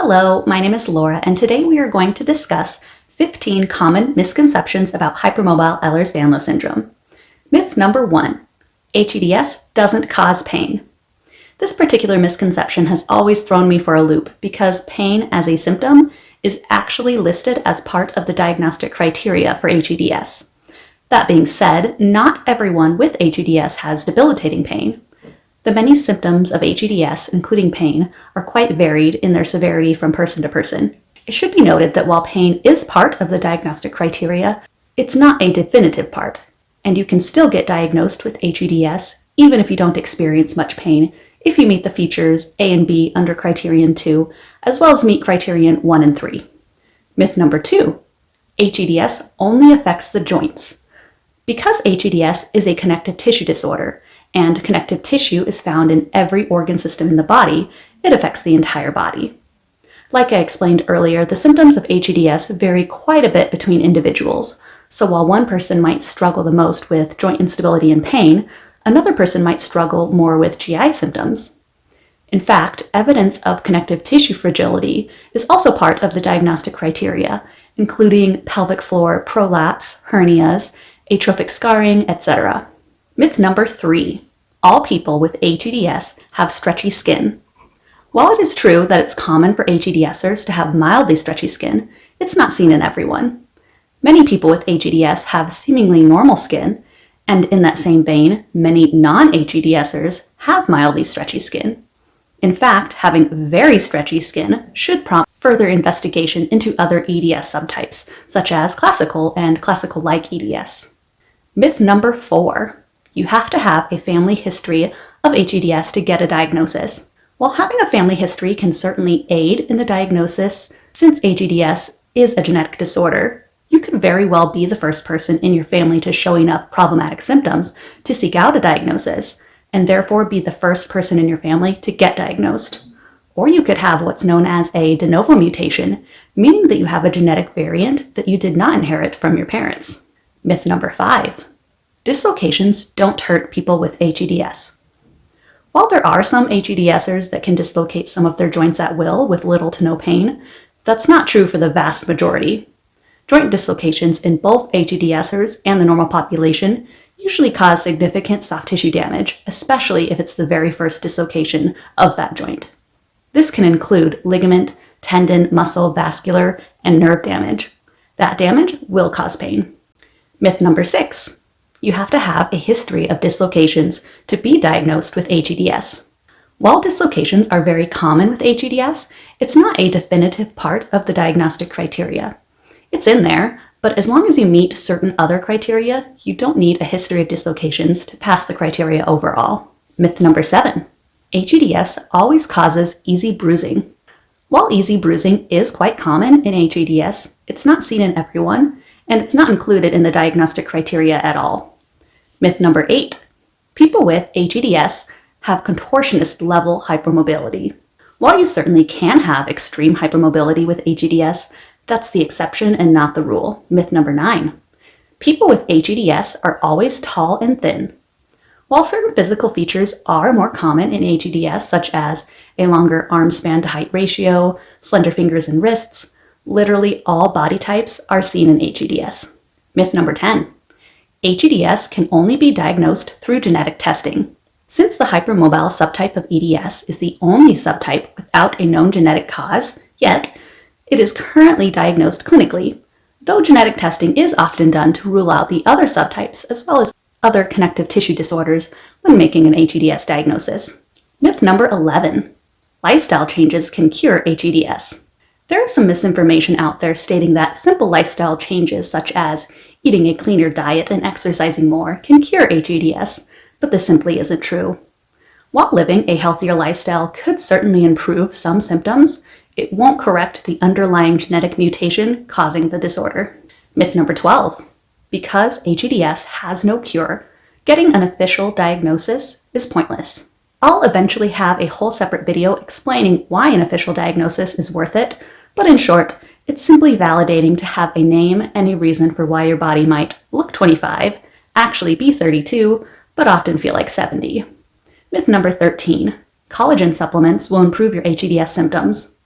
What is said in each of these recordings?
Hello, my name is Laura, and today we are going to discuss 15 common misconceptions about hypermobile Ehlers-Danlos syndrome. Myth number 1, hEDS doesn't cause pain. This particular misconception has always thrown me for a loop because pain as a symptom is actually listed as part of the diagnostic criteria for hEDS. That being said, not everyone with hEDS has debilitating pain. The many symptoms of hEDS, including pain, are quite varied in their severity from person to person. It should be noted that while pain is part of the diagnostic criteria, it's not a definitive part, and you can still get diagnosed with hEDS even if you don't experience much pain if you meet the features A and B under Criterion 2, as well as meet Criterion 1 and 3. Myth number 2, hEDS only affects the joints. Because hEDS is a connective tissue disorder, and connective tissue is found in every organ system in the body, it affects the entire body. Like I explained earlier, the symptoms of hEDS vary quite a bit between individuals, so while one person might struggle the most with joint instability and pain, another person might struggle more with GI symptoms. In fact, evidence of connective tissue fragility is also part of the diagnostic criteria, including pelvic floor prolapse, hernias, atrophic scarring, etc. Myth number 3, all people with hEDS have stretchy skin. While it is true that it's common for hEDSers to have mildly stretchy skin, it's not seen in everyone. Many people with hEDS have seemingly normal skin, and in that same vein, many non-hEDSers have mildly stretchy skin. In fact, having very stretchy skin should prompt further investigation into other EDS subtypes, such as classical and classical-like EDS. Myth number 4, you have to have a family history of hEDS to get a diagnosis. While having a family history can certainly aid in the diagnosis, since hEDS is a genetic disorder, you could very well be the first person in your family to show enough problematic symptoms to seek out a diagnosis, and therefore be the first person in your family to get diagnosed. Or you could have what's known as a de novo mutation, meaning that you have a genetic variant that you did not inherit from your parents. Myth number 5. Dislocations don't hurt people with hEDS. While there are some hEDSers that can dislocate some of their joints at will with little to no pain, that's not true for the vast majority. Joint dislocations in both hEDSers and the normal population usually cause significant soft tissue damage, especially if it's the very first dislocation of that joint. This can include ligament, tendon, muscle, vascular, and nerve damage. That damage will cause pain. Myth number 6. You have to have a history of dislocations to be diagnosed with hEDS. While dislocations are very common with hEDS, it's not a definitive part of the diagnostic criteria. It's in there, but as long as you meet certain other criteria, you don't need a history of dislocations to pass the criteria overall. Myth number 7. hEDS always causes easy bruising. While easy bruising is quite common in hEDS, it's not seen in everyone, and it's not included in the diagnostic criteria at all. Myth number 8. People with hEDS have contortionist level hypermobility. While you certainly can have extreme hypermobility with hEDS, that's the exception and not the rule. Myth number 9. People with hEDS are always tall and thin. While certain physical features are more common in hEDS, such as a longer arm span to height ratio, slender fingers and wrists, literally all body types are seen in hEDS. Myth number 10. hEDS can only be diagnosed through genetic testing. Since the hypermobile subtype of EDS is the only subtype without a known genetic cause, yet it is currently diagnosed clinically, though genetic testing is often done to rule out the other subtypes as well as other connective tissue disorders when making an hEDS diagnosis. Myth number 11. Lifestyle changes can cure hEDS. There is some misinformation out there stating that simple lifestyle changes such as eating a cleaner diet and exercising more can cure hEDS, but this simply isn't true. While living a healthier lifestyle could certainly improve some symptoms, it won't correct the underlying genetic mutation causing the disorder. Myth number 12. Because hEDS has no cure, getting an official diagnosis is pointless. I'll eventually have a whole separate video explaining why an official diagnosis is worth it, but in short, it's simply validating to have a name and a reason for why your body might look 25, actually be 32, but often feel like 70. Myth number 13. Collagen supplements will improve your hEDS symptoms.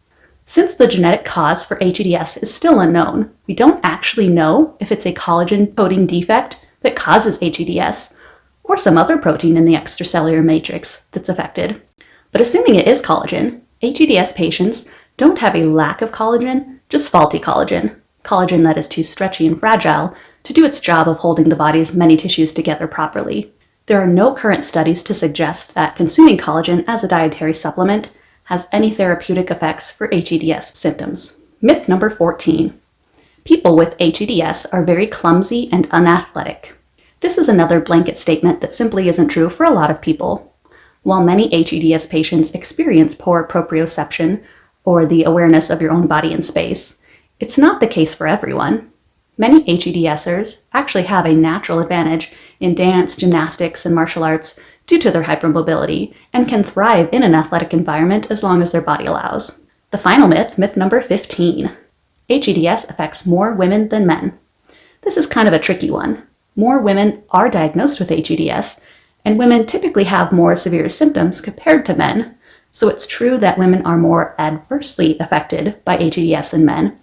Since the genetic cause for hEDS is still unknown, we don't actually know if it's a collagen coding defect that causes hEDS or some other protein in the extracellular matrix that's affected. But assuming it is collagen, hEDS patients don't have a lack of collagen, just faulty collagen, collagen that is too stretchy and fragile to do its job of holding the body's many tissues together properly. There are no current studies to suggest that consuming collagen as a dietary supplement has any therapeutic effects for hEDS symptoms. Myth number 14. People with hEDS are very clumsy and unathletic. This is another blanket statement that simply isn't true for a lot of people. While many hEDS patients experience poor proprioception, or the awareness of your own body in space, it's not the case for everyone. Many hEDSers actually have a natural advantage in dance, gymnastics, and martial arts due to their hypermobility, and can thrive in an athletic environment as long as their body allows. The final myth, myth number 15. hEDS affects more women than men. This is kind of a tricky one. More women are diagnosed with hEDS, and women typically have more severe symptoms compared to men, so it's true that women are more adversely affected by hEDS than men.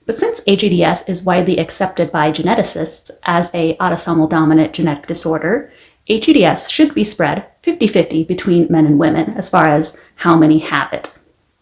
But since hEDS is widely accepted by geneticists as an autosomal dominant genetic disorder, hEDS should be spread 50-50 between men and women as far as how many have it.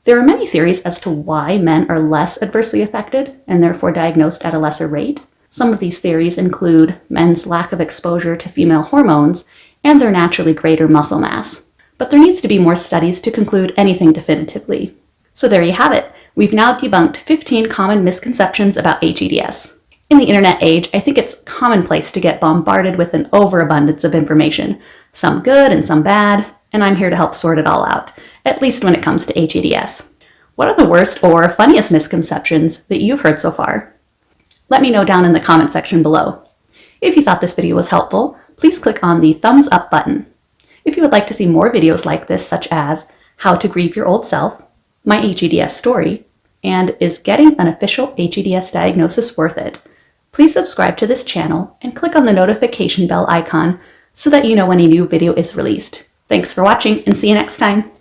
There are many theories as to why men are less adversely affected and therefore diagnosed at a lesser rate. Some of these theories include men's lack of exposure to female hormones and their naturally greater muscle mass. But there needs to be more studies to conclude anything definitively. So there you have it. We've now debunked 15 common misconceptions about hEDS. In the internet age, I think it's commonplace to get bombarded with an overabundance of information, some good and some bad, and I'm here to help sort it all out, at least when it comes to hEDS. What are the worst or funniest misconceptions that you've heard so far? Let me know down in the comment section below. If you thought this video was helpful, please click on the thumbs up button. If you would like to see more videos like this, such as how to grieve your old self, my hEDS story, and is getting an official hEDS diagnosis worth it, please subscribe to this channel and click on the notification bell icon so that you know when a new video is released. Thanks for watching and see you next time.